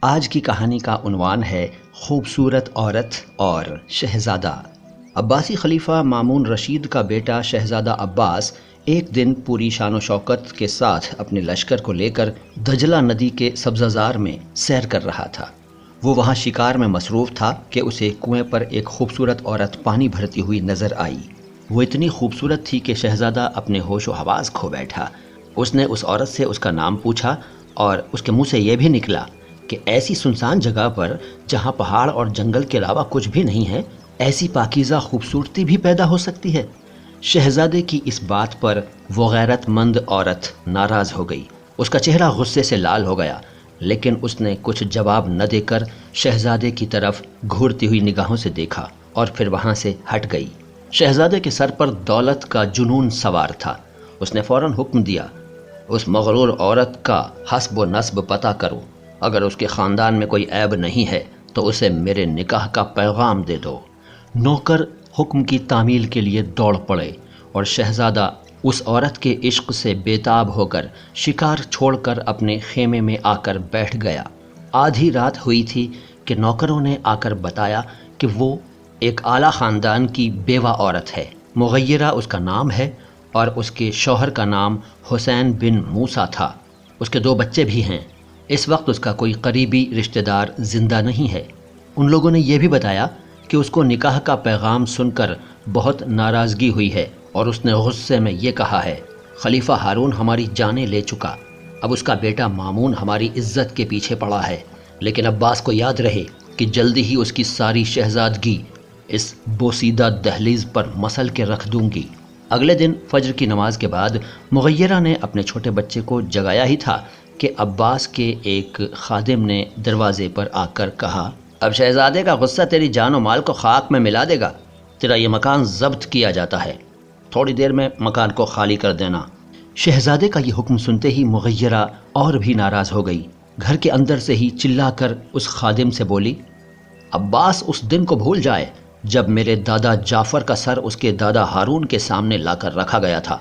آج کی کہانی کا عنوان ہے خوبصورت عورت اور شہزادہ۔ عباسی خلیفہ مامون رشید کا بیٹا شہزادہ عباس ایک دن پوری شان و شوکت کے ساتھ اپنے لشکر کو لے کر دجلہ ندی کے سبززار میں سیر کر رہا تھا۔ وہ وہاں شکار میں مصروف تھا کہ اسے کنویں پر ایک خوبصورت عورت پانی بھرتی ہوئی نظر آئی۔ وہ اتنی خوبصورت تھی کہ شہزادہ اپنے ہوش و حواس کھو بیٹھا۔ اس نے اس عورت سے اس کا نام پوچھا اور اس کے منہ سے یہ بھی نکلا کہ ایسی سنسان جگہ پر جہاں پہاڑ اور جنگل کے علاوہ کچھ بھی نہیں ہے، ایسی پاکیزہ خوبصورتی بھی پیدا ہو سکتی ہے۔ شہزادے کی اس بات پر وہ غیرت مند عورت ناراض ہو گئی۔ اس کا چہرہ غصے سے لال ہو گیا، لیکن اس نے کچھ جواب نہ دے کر شہزادے کی طرف گھورتی ہوئی نگاہوں سے دیکھا اور پھر وہاں سے ہٹ گئی۔ شہزادے کے سر پر دولت کا جنون سوار تھا۔ اس نے فوراً حکم دیا، اس مغرور عورت کا حسب و نسب پتہ کرو۔ اگر اس کے خاندان میں کوئی عیب نہیں ہے تو اسے میرے نکاح کا پیغام دے دو۔ نوکر حکم کی تعمیل کے لیے دوڑ پڑے اور شہزادہ اس عورت کے عشق سے بیتاب ہو کر شکار چھوڑ کر اپنے خیمے میں آ کر بیٹھ گیا۔ آدھی رات ہوئی تھی کہ نوکروں نے آ کر بتایا کہ وہ ایک اعلیٰ خاندان کی بیوہ عورت ہے۔ مغیرہ اس کا نام ہے اور اس کے شوہر کا نام حسین بن موسیٰ تھا۔ اس کے 2 بچے بھی ہیں۔ اس وقت اس کا کوئی قریبی رشتہ دار زندہ نہیں ہے۔ ان لوگوں نے یہ بھی بتایا کہ اس کو نکاح کا پیغام سن کر بہت ناراضگی ہوئی ہے اور اس نے غصے میں یہ کہا ہے، خلیفہ ہارون ہماری جانیں لے چکا، اب اس کا بیٹا مامون ہماری عزت کے پیچھے پڑا ہے، لیکن عباس کو یاد رہے کہ جلدی ہی اس کی ساری شہزادگی اس بوسیدہ دہلیز پر مسل کے رکھ دوں گی۔ اگلے دن فجر کی نماز کے بعد مغیرہ نے اپنے چھوٹے بچے کو جگایا ہی تھا کہ عباس کے ایک خادم نے دروازے پر آ کر کہا، اب شہزادے کا غصہ تیری جان و مال کو خاک میں ملا دے گا، تیرا یہ مکان ضبط کیا جاتا ہے، تھوڑی دیر میں مکان کو خالی کر دینا۔ شہزادے کا یہ حکم سنتے ہی مغیرہ اور بھی ناراض ہو گئی۔ گھر کے اندر سے ہی چلا کر اس خادم سے بولی، عباس اس دن کو بھول جائے جب میرے دادا جعفر کا سر اس کے دادا ہارون کے سامنے لا کر رکھا گیا تھا۔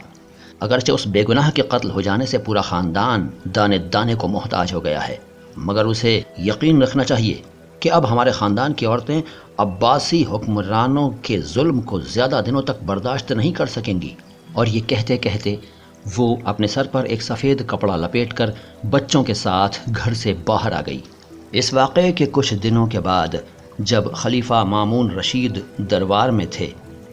اگرچہ اس بے گناہ کے قتل ہو جانے سے پورا خاندان دانے دانے کو محتاج ہو گیا ہے، مگر اسے یقین رکھنا چاہیے کہ اب ہمارے خاندان کی عورتیں عباسی حکمرانوں کے ظلم کو زیادہ دنوں تک برداشت نہیں کر سکیں گی۔ اور یہ کہتے کہتے وہ اپنے سر پر ایک سفید کپڑا لپیٹ کر بچوں کے ساتھ گھر سے باہر آ گئی۔ اس واقعے کے کچھ دنوں کے بعد جب خلیفہ مامون رشید دربار میں تھے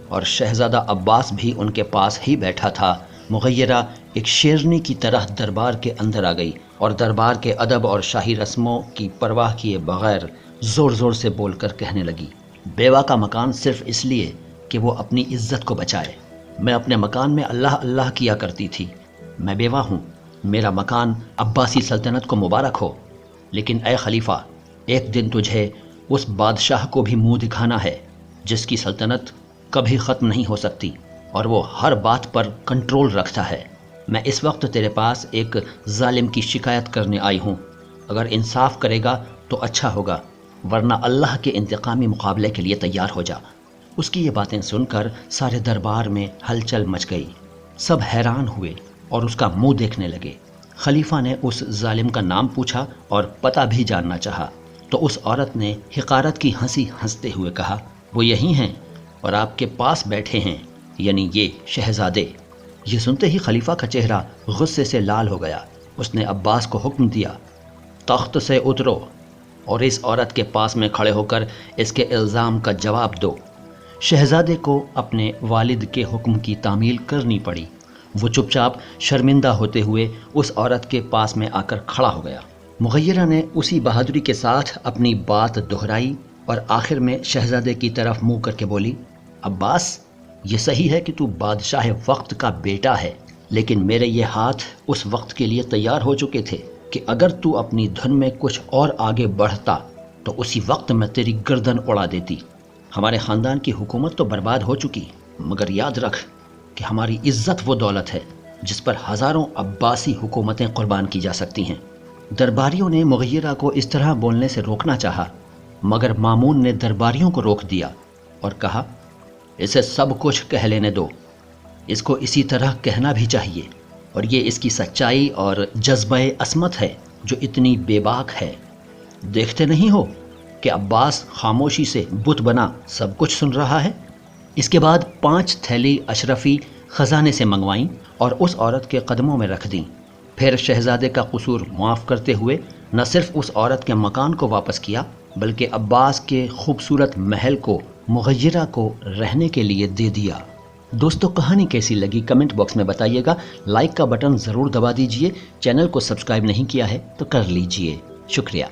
اور شہزادہ عباس بھی ان کے پاس ہی بیٹھا تھا، مغیرہ ایک شیرنی کی طرح دربار کے اندر آ گئی اور دربار کے ادب اور شاہی رسموں کی پرواہ کیے بغیر زور زور سے بول کر کہنے لگی، بیوہ کا مکان صرف اس لیے کہ وہ اپنی عزت کو بچائے۔ میں اپنے مکان میں اللہ اللہ کیا کرتی تھی۔ میں بیوہ ہوں، میرا مکان عباسی سلطنت کو مبارک ہو، لیکن اے خلیفہ، ایک دن تجھے اس بادشاہ کو بھی منہ دکھانا ہے جس کی سلطنت کبھی ختم نہیں ہو سکتی اور وہ ہر بات پر کنٹرول رکھتا ہے۔ میں اس وقت تیرے پاس ایک ظالم کی شکایت کرنے آئی ہوں، اگر انصاف کرے گا تو اچھا ہوگا، ورنہ اللہ کے انتقامی مقابلے کے لیے تیار ہو جا۔ اس کی یہ باتیں سن کر سارے دربار میں ہلچل مچ گئی۔ سب حیران ہوئے اور اس کا منہ دیکھنے لگے۔ خلیفہ نے اس ظالم کا نام پوچھا اور پتہ بھی جاننا چاہا تو اس عورت نے حقارت کی ہنسی ہنستے ہوئے کہا، وہ یہی ہیں اور آپ کے پاس بیٹھے ہیں، یعنی یہ شہزادے۔ یہ سنتے ہی خلیفہ کا چہرہ غصے سے لال ہو گیا۔ اس نے عباس کو حکم دیا، تخت سے اترو اور اس عورت کے پاس میں کھڑے ہو کر اس کے الزام کا جواب دو۔ شہزادے کو اپنے والد کے حکم کی تعمیل کرنی پڑی۔ وہ چپ چاپ شرمندہ ہوتے ہوئے اس عورت کے پاس میں آ کر کھڑا ہو گیا۔ مغیرہ نے اسی بہادری کے ساتھ اپنی بات دہرائی اور آخر میں شہزادے کی طرف منہ کر کے بولی، عباس، یہ صحیح ہے کہ تو بادشاہ وقت کا بیٹا ہے، لیکن میرے یہ ہاتھ اس وقت کے لیے تیار ہو چکے تھے کہ اگر تو اپنی دھن میں کچھ اور آگے بڑھتا تو اسی وقت میں تیری گردن اڑا دیتی۔ ہمارے خاندان کی حکومت تو برباد ہو چکی، مگر یاد رکھ کہ ہماری عزت وہ دولت ہے جس پر ہزاروں عباسی حکومتیں قربان کی جا سکتی ہیں۔ درباریوں نے مغیرہ کو اس طرح بولنے سے روکنا چاہا، مگر مامون نے درباریوں کو روک دیا اور کہا، اسے سب کچھ کہہ لینے دو، اس کو اسی طرح کہنا بھی چاہیے، اور یہ اس کی سچائی اور جذبہ عصمت ہے جو اتنی بے باک ہے۔ دیکھتے نہیں ہو کہ عباس خاموشی سے بت بنا سب کچھ سن رہا ہے؟ اس کے بعد 5 تھیلی اشرفی خزانے سے منگوائیں اور اس عورت کے قدموں میں رکھ دیں۔ پھر شہزادے کا قصور معاف کرتے ہوئے نہ صرف اس عورت کے مکان کو واپس کیا بلکہ عباس کے خوبصورت محل کو مغیرہ کو رہنے کے لیے دے دیا۔ دوستو کہانی کیسی لگی کمنٹ باکس میں بتائیے گا، لائک کا بٹن ضرور دبا دیجئے، چینل کو سبسکرائب نہیں کیا ہے تو کر لیجئے، شکریہ۔